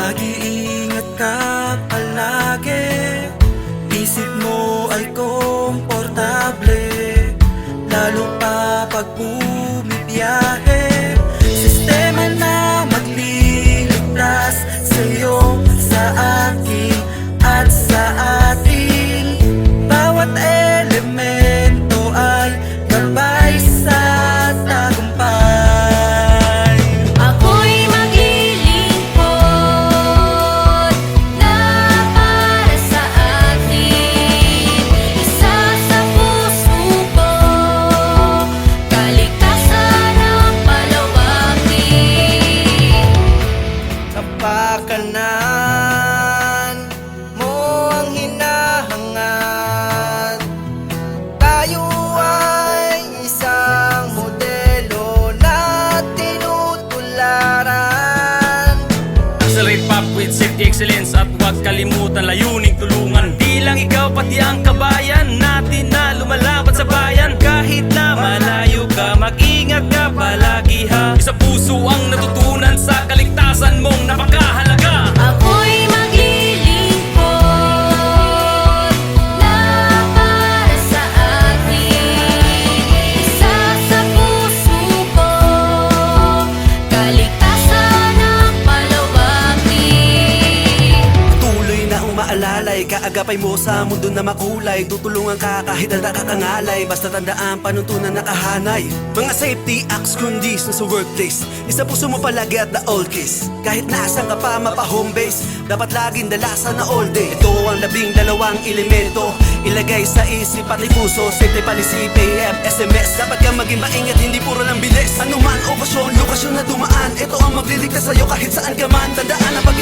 Mag-iingat ka palagi, isip mo ay komportable, lalo pa pag bumibiyahe. Sistema na magliligtas sa'yo, sa akin at sa atin. Bawat elemento ay gabay sa tagumpay. Ako'y maglilingkod na para sa atin. Isa sa puso ko, kaligtasan ang palawakin. Kapakanan mo ang hinahangad. Tayo ay isang modelo na tinutularan. Accelerate pop with safety excellence at huwag kalimutan layuning tulungan. Di lang ikaw pati ang kabayan natin na lumalaban sa bayan. Kahit na malayo ka, mag-ingat ka palagi ha. Sa puso ang natutunan sa kaligtasan mong napakahalaga. Ako'y maglilingkod na para sa atin. Isa sa puso ko, kaligtasan ang palawakin. Tuloy na umaalalay, kaagapay mo sa mundo na makulay. Tutulungan ka kahit ang nakakangalay, basta tandaan panuntunan nakahanay. Mga safety acts, conditions sa workplace, isa puso mo palagi at the all kiss. Kahit nasan ka pa mapa-home base, dapat laging dalasan na all day. Ito ang 12 elemento, ilagay sa isip at puso. Safety policy, PM, SMS, dapat kang maging maingat, hindi puro lang bilis. Ano man, okasyon, lokasyon na dumaan, ito ang magliligtas sa'yo kahit saan ka man. Tandaan ang pag